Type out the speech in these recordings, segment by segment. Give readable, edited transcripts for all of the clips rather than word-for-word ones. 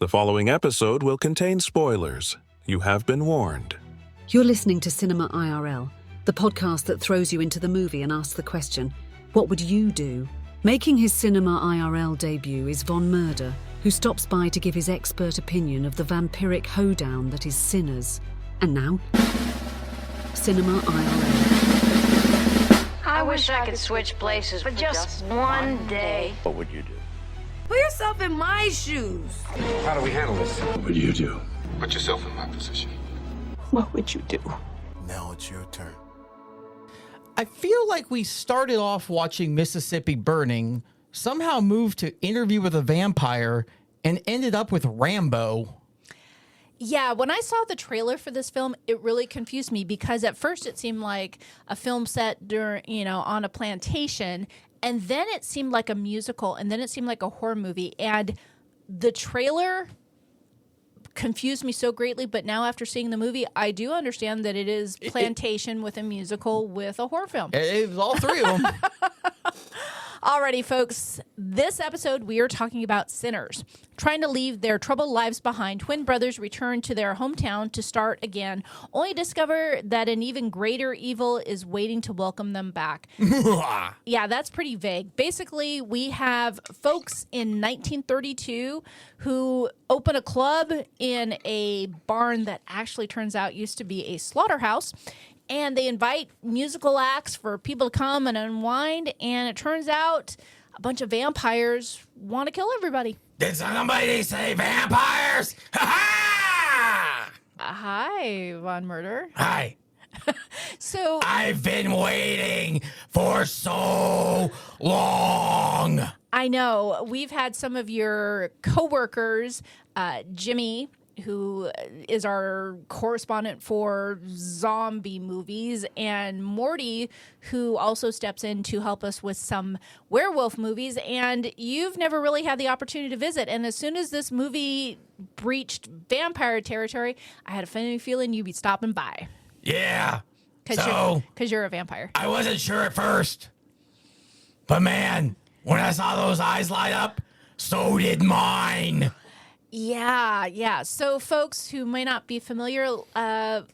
The following episode will contain spoilers. You have been warned. You're listening to Cinema IRL, the podcast that throws you into the movie and asks the question, what would you do? Making his Cinema IRL debut is Von Murder, who stops by to give his expert opinion of the vampiric hoedown that is Sinners. And now, Cinema IRL. I wish I could switch places for just one day. What would you do? Put yourself in my shoes. How do we handle this? What would you do? Put yourself in my position. What would you do? Now it's your turn. I feel like we started off watching Mississippi Burning, somehow moved to Interview with a Vampire, and ended up with Rambo. Yeah, when I saw the trailer for this film, it really confused me because at first it seemed like a film set during, on a plantation, and then it seemed like a musical, and then it seemed like a horror movie. And the trailer confused me so greatly, but now after seeing the movie, I do understand that it is plantation with a musical with a horror film. It was all three of them. Alrighty, folks, this episode we are talking about Sinners. Trying to leave their troubled lives behind, twin brothers return to their hometown to start again, only to discover that an even greater evil is waiting to welcome them back. Yeah, that's pretty vague. Basically, we have folks in 1932 who open a club in a barn that actually turns out used to be a slaughterhouse. And they invite musical acts for people to come and unwind. And it turns out a bunch of vampires want to kill everybody. Did somebody say vampires? Ha-ha! Hi, Von Murder. Hi. So I've been waiting for so long. I know we've had some of your coworkers, Jimmy, who is our correspondent for zombie movies, and Morty, who also steps in to help us with some werewolf movies, and you've never really had the opportunity to visit. And as soon as this movie breached vampire territory, I had a funny feeling you'd be stopping by. Yeah. Because you're a vampire. I wasn't sure at first. But man, when I saw those eyes light up, so did mine. Yeah. So, folks who may not be familiar,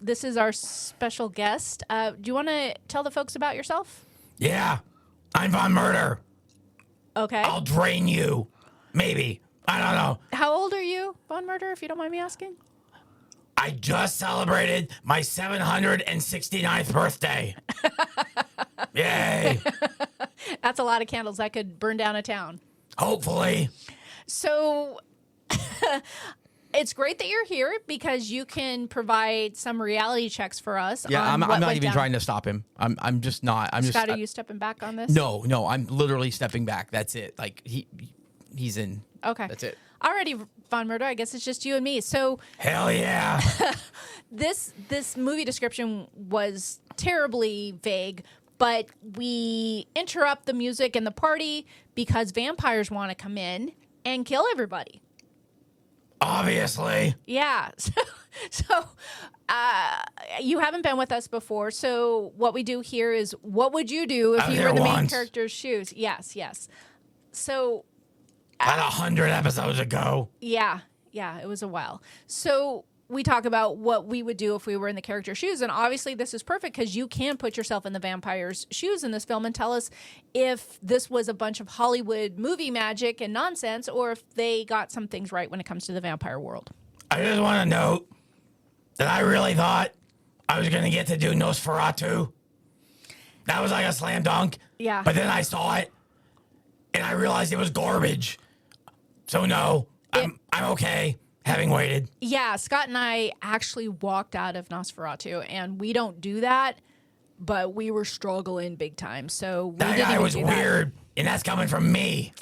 this is our special guest. Do you want to tell the folks about yourself? Yeah, I'm Von Murder. Okay. I'll drain you. Maybe. I don't know. How old are you, Von Murder, if you don't mind me asking? I just celebrated my 769th birthday. Yay. That's a lot of candles. That could burn down a town. Hopefully. So... It's great that you're here because you can provide some reality checks for us. Yeah, I'm not even trying to stop him. I'm just not. Scott, are you stepping back on this? No, I'm literally stepping back. That's it. Like he's in. Okay. That's it. Alrighty, Von Murder, I guess it's just you and me. So hell yeah. This movie description was terribly vague, but we interrupt the music and the party because vampires want to come in and kill everybody. Obviously. Yeah. So you haven't been with us before. So what we do here is, what would you do if you were the main character's shoes? Yes. So. About 100 episodes ago. Yeah. It was a while. So we talk about what we would do if we were in the character's shoes. And obviously this is perfect because you can put yourself in the vampire's shoes in this film and tell us if this was a bunch of Hollywood movie magic and nonsense or if they got some things right when it comes to the vampire world. I just want to note that I really thought I was going to get to do Nosferatu. That was like a slam dunk. Yeah. But then I saw it and I realized it was garbage. So no, I'm okay. Having waited. Yeah, Scott and I actually walked out of Nosferatu, and we don't do that, but we were struggling big time. So we that didn't guy even was do weird, and that's coming from me.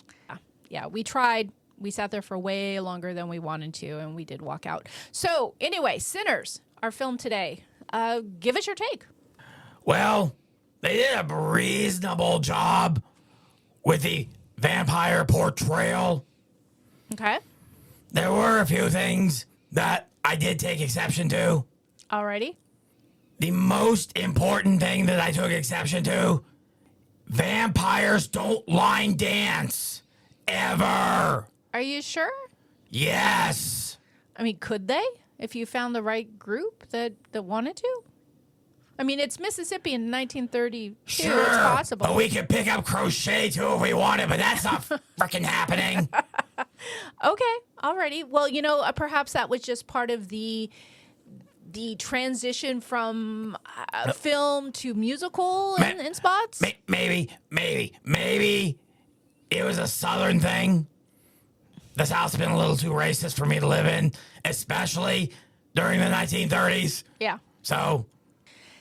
Yeah, we tried. We sat there for way longer than we wanted to, and we did walk out. So anyway, Sinners, our film today. Give us your take. Well, they did a reasonable job with the vampire portrayal. Okay. There were a few things that I did take exception to. Alrighty. The most important thing that I took exception to, vampires don't line dance. Ever. Are you sure? Yes. I mean, could they? If you found the right group that wanted to? I mean, it's Mississippi in 1932. Sure, it's possible. but we could pick up crochet too if we wanted, but that's not freaking happening. Okay, alrighty. Well, perhaps that was just part of the transition from film to musical in spots. Maybe it was a Southern thing. The South's been a little too racist for me to live in, especially during the 1930s. Yeah. So,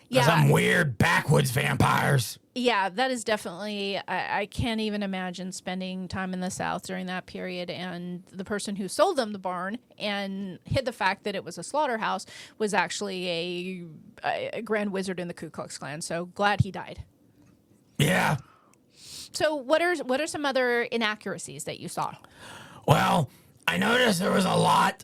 Yeah. some weird backwoods vampires. Yeah, that is definitely. I can't even imagine spending time in the South during that period. And the person who sold them the barn and hid the fact that it was a slaughterhouse was actually a grand wizard in the Ku Klux Klan. So glad he died. Yeah. So what are some other inaccuracies that you saw? Well, I noticed there was a lot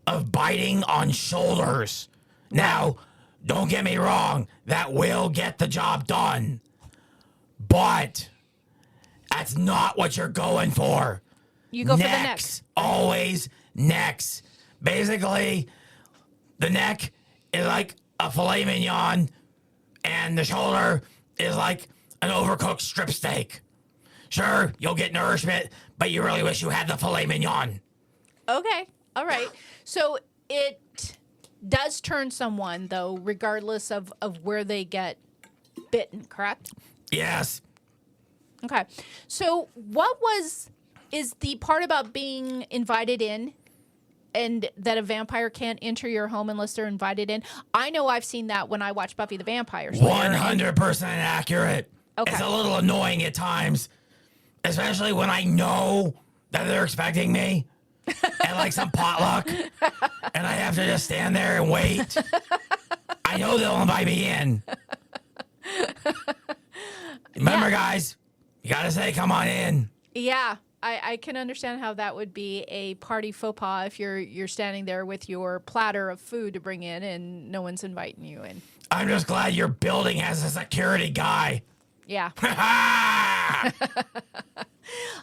of biting on shoulders. Now, don't get me wrong, that will get the job done. But that's not what you're going for. You go for the neck. Always necks. Basically, the neck is like a filet mignon, and the shoulder is like an overcooked strip steak. Sure, you'll get nourishment, but you really wish you had the filet mignon. Okay. All right. So it does turn someone, though, regardless of where they get bitten, correct? Yes. Okay. So is the part about being invited in and that a vampire can't enter your home unless they're invited in? I know I've seen that when I watch Buffy the Vampire Slayer. 100% accurate. Okay. It's a little annoying at times, especially when I know that they're expecting me at like some potluck and I have to just stand there and wait. I know they'll invite me in. Remember, guys, you got to say, come on in. Yeah. I can understand how that would be a party faux pas if you're standing there with your platter of food to bring in and no one's inviting you in. I'm just glad your building has a security guy. Yeah.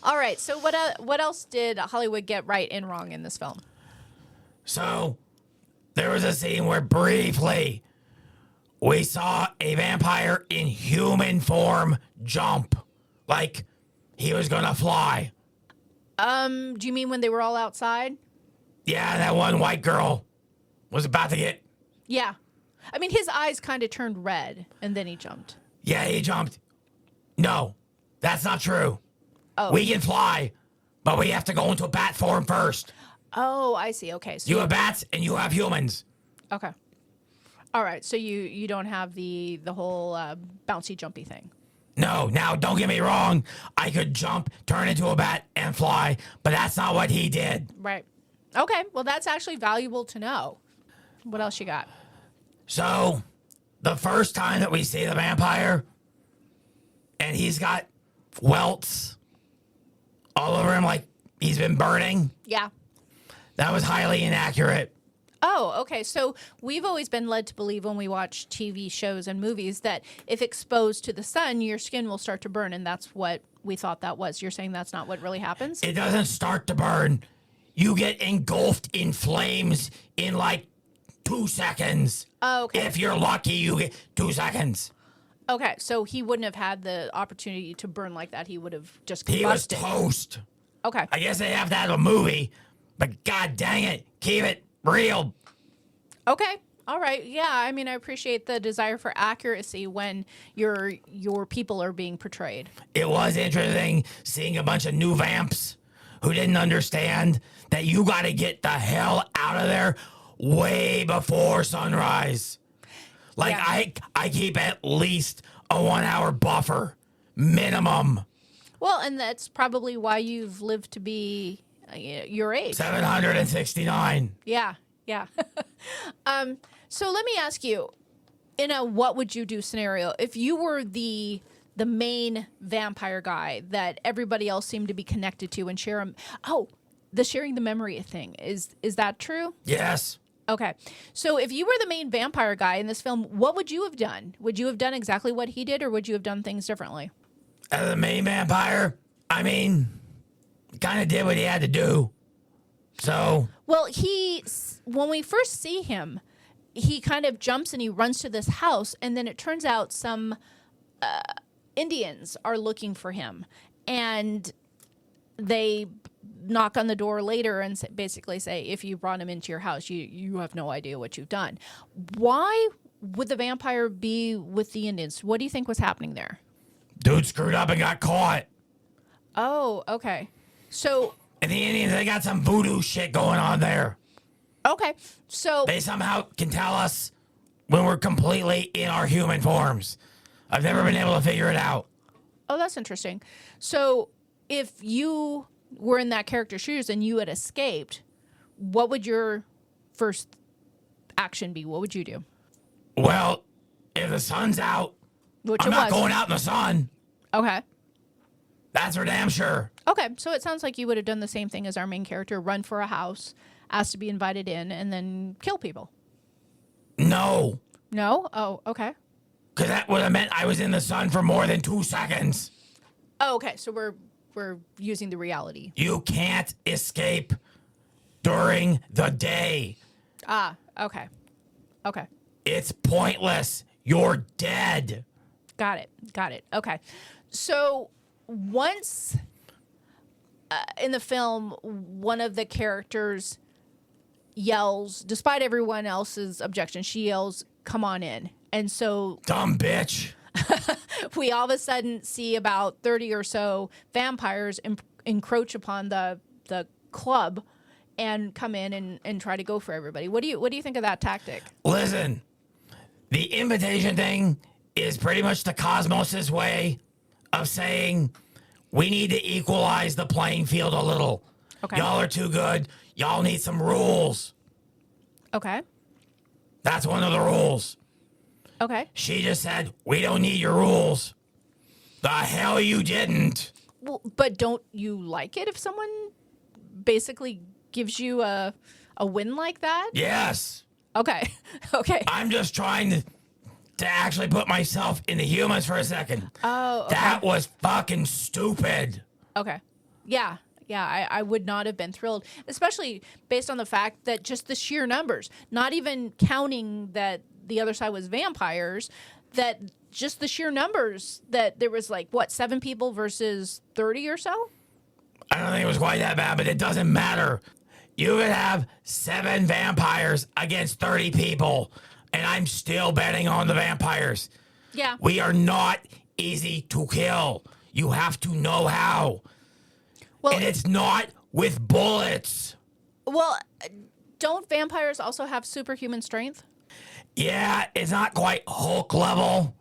All right. So what else did Hollywood get right and wrong in this film? So there was a scene where briefly we saw a vampire in human form jump like he was going to fly. Do you mean when they were all outside? Yeah, that one white girl was about to get... Yeah. I mean, his eyes kind of turned red, and then he jumped. Yeah, he jumped. No, that's not true. Oh. We can fly, but we have to go into bat form first. Oh, I see. Okay. So you have bats, and you have humans. Okay. All right. So you don't have the whole bouncy, jumpy thing. No, now don't get me wrong. I could jump, turn into a bat, and fly, but that's not what he did. Right. Okay. Well, that's actually valuable to know. What else you got? So, the first time that we see the vampire, and he's got welts all over him like he's been burning. Yeah. That was highly inaccurate. Oh, okay. So we've always been led to believe when we watch TV shows and movies that if exposed to the sun, your skin will start to burn, and that's what we thought that was. You're saying that's not what really happens? It doesn't start to burn. You get engulfed in flames in like 2 seconds. Oh, okay. If you're lucky, you get 2 seconds. Okay, so he wouldn't have had the opportunity to burn like that. He would have just combusted. He was toast. Okay. I guess they have to have a movie, but god dang it, keep it real. Okay. All right. Yeah, I mean, I appreciate the desire for accuracy when your people are being portrayed. It was interesting seeing a bunch of new vamps who didn't understand that you got to get the hell out of there way before sunrise. Like, yeah. I keep at least a 1 hour buffer, minimum. Well, and that's probably why you've lived to be your age. 769. Yeah. So let me ask you, in a what would you do scenario, if you were the main vampire guy that everybody else seemed to be connected to and share the sharing the memory thing, is that true? Yes. Okay. So if you were the main vampire guy in this film, what would you have done? Would you have done exactly what he did, or would you have done things differently? As the main vampire, I mean, kind of did what he had to do. So. Well, he when we first see him, he kind of jumps and he runs to this house, and then it turns out some Indians are looking for him, and they knock on the door later and basically say, if you brought him into your house, you have no idea what you've done. Why would the vampire be with the Indians? What do you think was happening there? Dude screwed up and got caught. Oh, okay. So... And the Indians, they got some voodoo shit going on there. Okay, so... They somehow can tell us when we're completely in our human forms. I've never been able to figure it out. Oh, that's interesting. So if you were in that character's shoes and you had escaped, what would your first action be? What would you do? Well, if the sun's out, Which I'm not going out in the sun. Okay. That's for damn sure. Okay, so it sounds like you would have done the same thing as our main character, run for a house, ask to be invited in, and then kill people. No. No? Oh, okay. Because that would have meant I was in the sun for more than 2 seconds. Oh, okay, so we're using the reality. You can't escape during the day. Ah, okay. Okay. It's pointless. You're dead. Got it. Okay. So once in the film, one of the characters yells, despite everyone else's objection, she yells, "Come on in." And so Dumb bitch. we all of a sudden see about 30 or so vampires encroach upon the club and come in and try to go for everybody. What do you think of that tactic? Listen, the invitation thing is pretty much the cosmos's way of saying we need to equalize the playing field a little. Okay. Y'all are too good. Y'all need some rules. Okay. That's one of the rules. Okay. She just said, we don't need your rules. The hell you didn't. Well, but don't you like it if someone basically gives you a win like that? Yes. Okay. Okay. I'm just trying to actually put myself in the humans for a second. Oh, okay. That was fucking stupid. Okay. Yeah. Yeah, I would not have been thrilled, especially based on the fact that just the sheer numbers, not even counting that the other side was vampires, that just the sheer numbers, that there was 7 people versus 30 or so? I don't think it was quite that bad, but it doesn't matter. You could have 7 vampires against 30 people, and I'm still betting on the vampires. Yeah. We are not easy to kill. You have to know how. Well, and it's not with bullets. Well, don't vampires also have superhuman strength? Yeah, it's not quite Hulk level.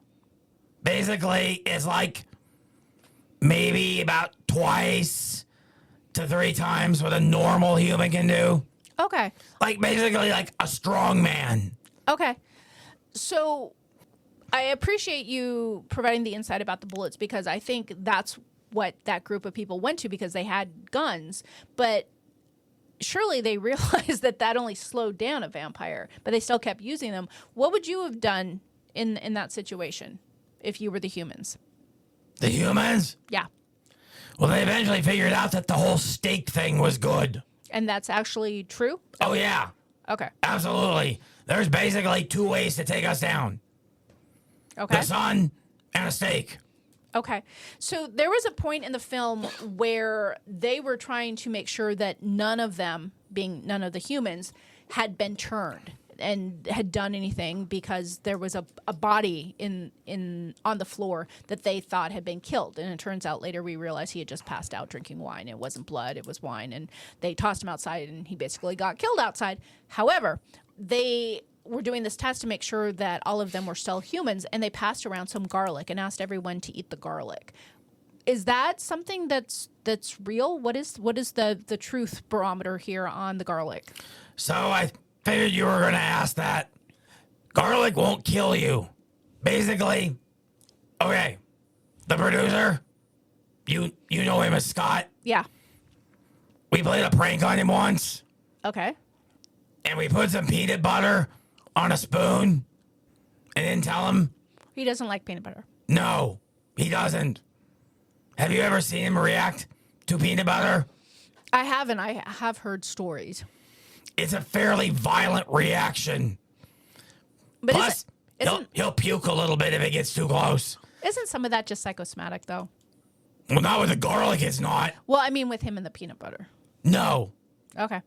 Basically, it's like maybe about twice to 3 times what a normal human can do. Okay. Basically like a strong man. Okay. So I appreciate you providing the insight about the bullets, because I think that's what that group of people went to, because they had guns. But surely they realized that only slowed down a vampire, but they still kept using them. What would you have done in that situation if you were the humans? The humans? Yeah. Well, they eventually figured out that the whole stake thing was good. And that's actually true? Oh, yeah. Okay. Absolutely. There's basically 2 ways to take us down. Okay. The sun and a stake. Okay. So there was a point in the film where they were trying to make sure that none of them, being none of the humans, had been turned and had done anything, because there was a body on the floor that they thought had been killed. And it turns out later we realized he had just passed out drinking wine. It wasn't blood, it was wine. And they tossed him outside and he basically got killed outside. However, they were doing this test to make sure that all of them were still humans, and they passed around some garlic and asked everyone to eat the garlic. Is that something that's real? What is the truth barometer here on the garlic? So I figured you were going to ask that. Garlic won't kill you. Basically, okay, the producer, you know him as Scott. Yeah. We played a prank on him once, Okay. and we put some peanut butter on a spoon and didn't tell him. He doesn't like peanut butter. No, he doesn't. Have you ever seen him react to peanut butter? I haven't. I have heard stories. it's a fairly violent reaction. But Plus, he'll puke a little bit if it gets too close. isn't some of that just psychosomatic, though? Well, not with the garlic, it's not. Well, I mean, with him and the peanut butter. No. Okay.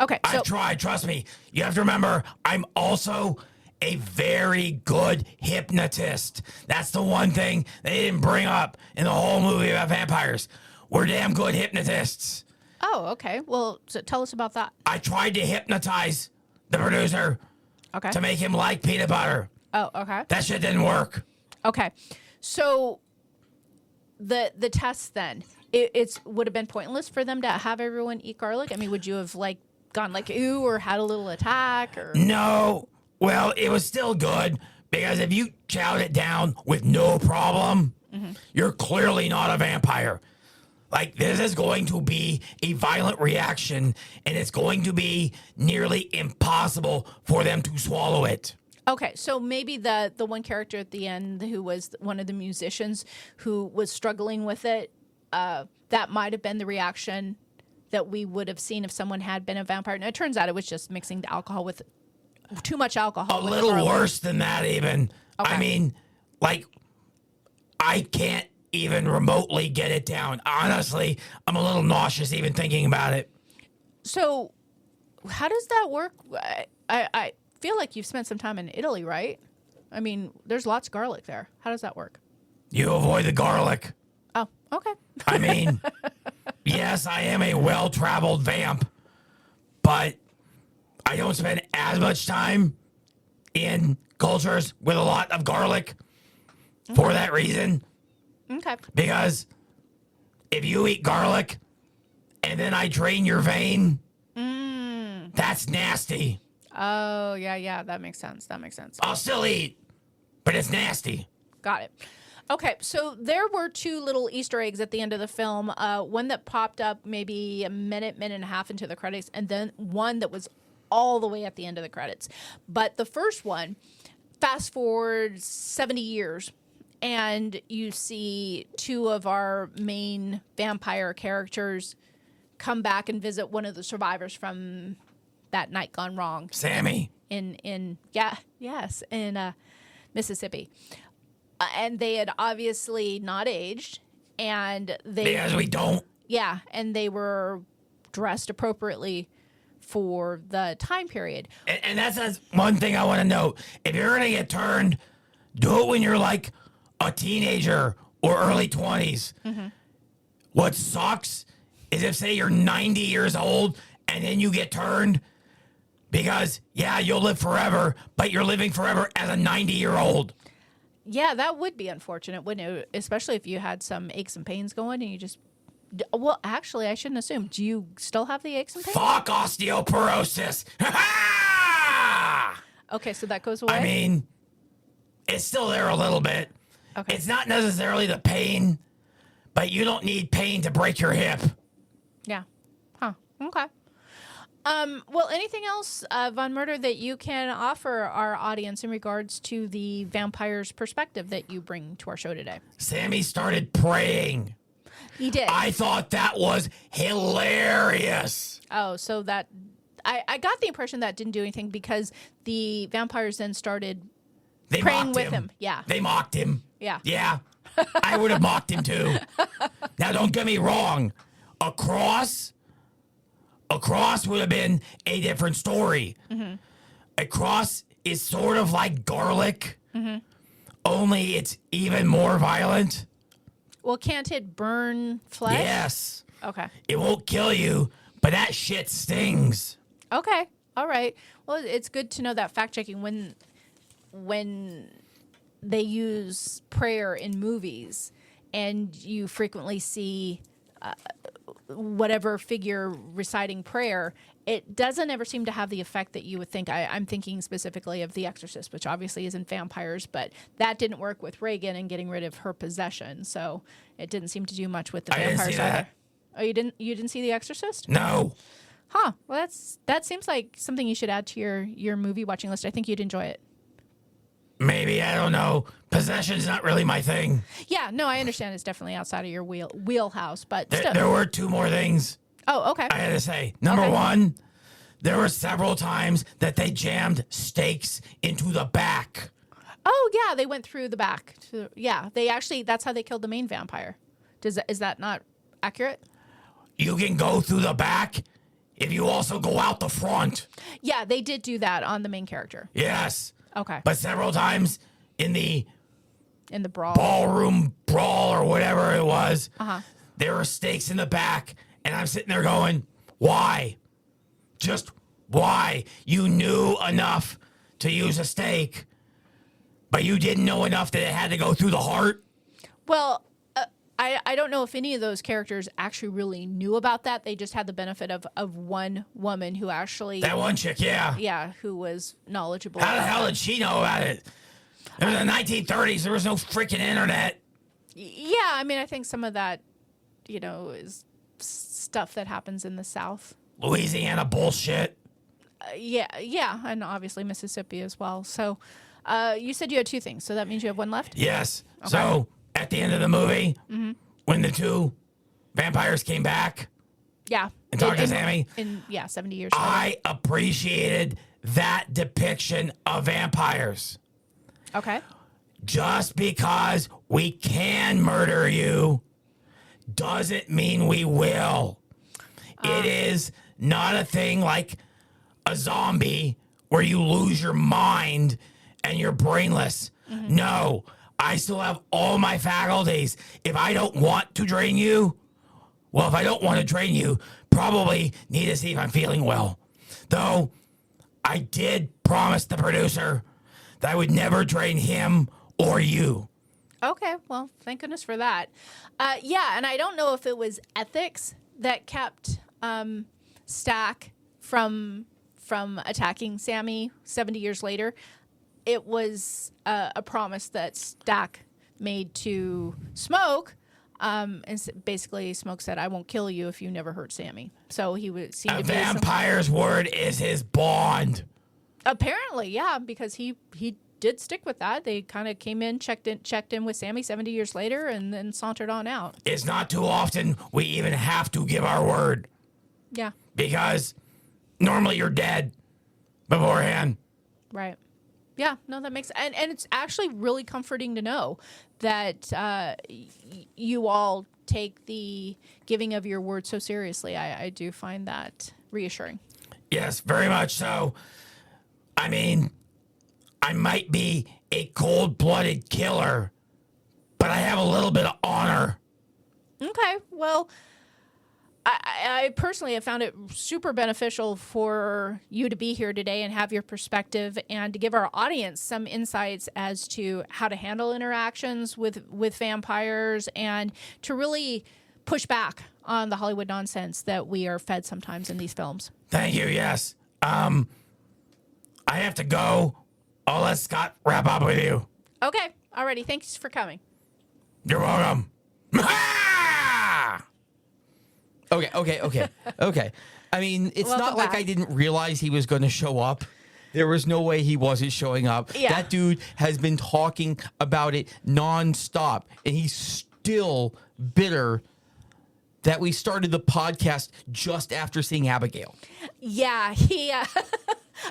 Okay. So I've tried, trust me. You have to remember, I'm also a very good hypnotist. That's the one thing they didn't bring up in the whole movie about vampires. We're damn good hypnotists. Oh, okay. Well, so tell us about that. I tried to hypnotize the producer Okay. to make him like peanut butter. Oh, okay. That shit didn't work. Okay. So the test then, it's would have been pointless for them to have everyone eat garlic? I mean, would you have like gone like ooh or had a little attack or No. Well, it was still good because if you chowed it down with no problem, you're clearly not a vampire. Like, this is going to be a violent reaction, and it's going to be nearly impossible for them to swallow it. Okay, so maybe the one character at the end who was one of the musicians who was struggling with it, that might have been the reaction that we would have seen if someone had been a vampire. And it turns out it was just mixing the alcohol with too much alcohol. A with the little garlic. worse than that, even. Okay. I mean, like, I can't even remotely get it down. Honestly, I'm a little nauseous even thinking about it. So, how does that work? I feel like you've spent some time in Italy, right? I mean, there's lots of garlic there. How does that work? You avoid the garlic. Oh, okay. I mean, yes, I am a well-traveled vamp, but I don't spend as much time in cultures with a lot of garlic for that reason. Okay. Because if you eat garlic and then I drain your vein, that's nasty. Oh, yeah, that makes sense. I'll still eat, but it's nasty. Got it. Okay, so there were two little Easter eggs at the end of the film. One that popped up maybe a minute and a half into the credits, and then one that was all the way at the end of the credits. But the first one, fast forward 70 years, and you see two of our main vampire characters come back and visit one of the survivors from that night gone wrong. Sammy. In Mississippi. And they had obviously not aged, and Because we don't. Yeah, and they were dressed appropriately for the time period. And that's one thing I want to note. If you're going to get turned, do it when you're like a teenager or early 20s. What sucks is if, say, you're 90 years old and then you get turned because, yeah, you'll live forever, but you're living forever as a 90-year-old. Yeah, that would be unfortunate, wouldn't it? Especially if you had some aches and pains going and you just... Well, actually, I shouldn't assume. Do you still have the aches and pains? Fuck osteoporosis. Okay, so that goes away? I mean, it's still there a little bit. Okay. It's not necessarily the pain, but you don't need pain to break your hip. Yeah. Huh. Okay. Well, anything else, Von Murder, that you can offer our audience in regards to the vampire's perspective that you bring to our show today? Sammy started praying. He did. I thought that was hilarious. Oh, so that... I got the impression that didn't do anything because the vampires then started They praying mocked with him. him. Yeah. They mocked him. Yeah. Yeah. I would have mocked him too. Now, don't get me wrong. A cross would have been a different story. A cross is sort of like garlic, only it's even more violent. Well, can't it burn flesh? Yes. Okay. It won't kill you, but that shit stings. Okay. All right. Well, it's good to know that fact checking when they use prayer in movies and you frequently see whatever figure reciting prayer, it doesn't ever seem to have the effect that you would think. I'm thinking specifically of The Exorcist, which obviously isn't vampires, but that didn't work with Reagan and getting rid of her possession. So it didn't seem to do much with the I didn't vampires see that. either. Oh, you didn't see The Exorcist? No. Huh. Well, that seems like something you should add to your movie watching list. I think you'd enjoy it. Maybe, I don't know. Possession's not really my thing. Yeah, no, I understand it's definitely outside of your wheelhouse, but still. There were two more things Oh, okay. I had to say. Number Okay. one, there were several times that they jammed stakes into the back. Oh yeah, they went through the back. Yeah, they actually. That's how they killed the main vampire. Is that not accurate? You can go through the back if you also go out the front. Yeah, they did do that on the main character. Yes. Okay. But several times in the brawl. Ballroom brawl or whatever it was, there were stakes in the back, and I'm sitting there going, why? Just why? You knew enough to use a stake, but you didn't know enough that it had to go through the heart? Well, I don't know if any of those characters actually really knew about that. They just had the benefit of one woman who actually... That one chick, yeah. Yeah, who was knowledgeable. How the hell did she know about it? It was the 1930s. There was no freaking internet. Yeah, I mean, I think some of that, is stuff that happens in the South. Louisiana bullshit. Yeah, and obviously Mississippi as well. So you said you had two things, so that means you have one left? Yes. Okay. So at the end of the movie, when the two vampires came back, yeah, and talked to Sammy, 70 years later. I appreciated that depiction of vampires. Okay. Just because we can murder you doesn't mean we will. It is not a thing like a zombie where you lose your mind and you're brainless. No, I still have all my faculties. If I don't want to drain you, well, if I don't want to drain you, probably need to see if I'm feeling well. Though I did promise the producer that I would never drain him or you. Okay, well, thank goodness for that. Yeah, and I don't know if it was ethics that kept Stack from attacking Sammy 70 years later. It was a promise that Stack made to Smoke, and basically Smoke said, "I won't kill you if you never hurt Sammy." So he would seem to be vampire's word is his bond. Apparently, yeah, because he did stick with that. They kind of came in, checked in with Sammy 70 years later, and then sauntered on out. It's not too often we even have to give our word. Yeah. Because normally you're dead beforehand. Right. Yeah, no, that makes and it's actually really comforting to know that you all take the giving of your word so seriously. I do find that reassuring. Yes, very much so. I mean, I might be a cold-blooded killer, but I have a little bit of honor. Okay, well, I personally have found it super beneficial for you to be here today and have your perspective and to give our audience some insights as to how to handle interactions with vampires and to really push back on the Hollywood nonsense that we are fed sometimes in these films. Thank you, yes. I have to go. I'll let Scott wrap up with you. Okay, alrighty, thanks for coming. You're welcome. Okay. I mean, it's Welcome not like back. I didn't realize he was going to show up. There was no way he wasn't showing up. Yeah. That dude has been talking about it nonstop, and he's still bitter that we started the podcast just after seeing Abigail. Yeah, he.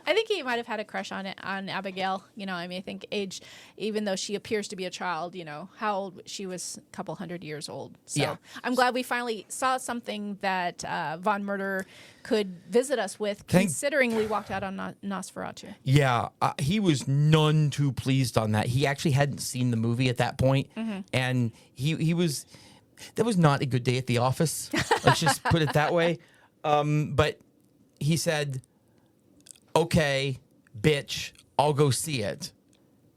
I think he might have had a crush on Abigail. I mean, I think age, even though she appears to be a child, how old she was, a couple hundred years old. So Yeah. I'm glad we finally saw something that Von Murder could visit us with, considering we walked out on Nosferatu. Yeah, he was none too pleased on that. He actually hadn't seen the movie at that point, and he was. That was not a good day at the office. Let's just put it that way. But he said, "Okay, bitch, I'll go see it."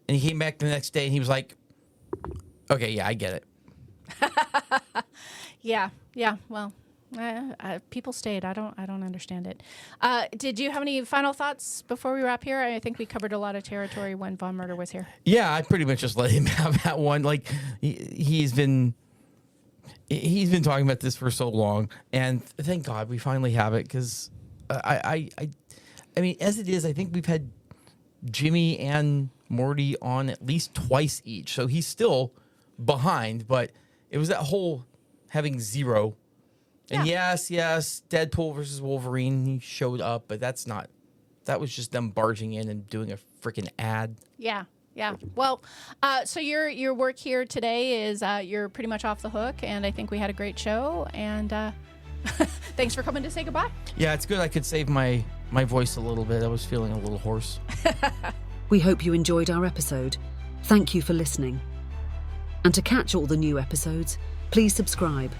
And he came back the next day and he was like, "Okay, yeah, I get it." Yeah. Well, people stayed. I don't understand it. Did you have any final thoughts before we wrap here? I think we covered a lot of territory when Von Murder was here. Yeah, I pretty much just let him have that one. Like he's been talking about this for so long, and thank God we finally have it because I mean, as it is, I think we've had Jimmy and Morty on at least twice each, so he's still behind. But it was that whole having zero And yes, Deadpool versus Wolverine, he showed up, but that was just them barging in and doing a freaking ad. Yeah. Well, so your work here today is you're pretty much off the hook, and I think we had a great show. And thanks for coming to say goodbye. Yeah, it's good I could save my voice a little bit. I was feeling a little hoarse. We hope you enjoyed our episode. Thank you for listening. And to catch all the new episodes, please subscribe.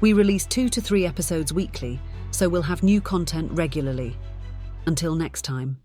We release 2 to 3 episodes weekly, so we'll have new content regularly. Until next time.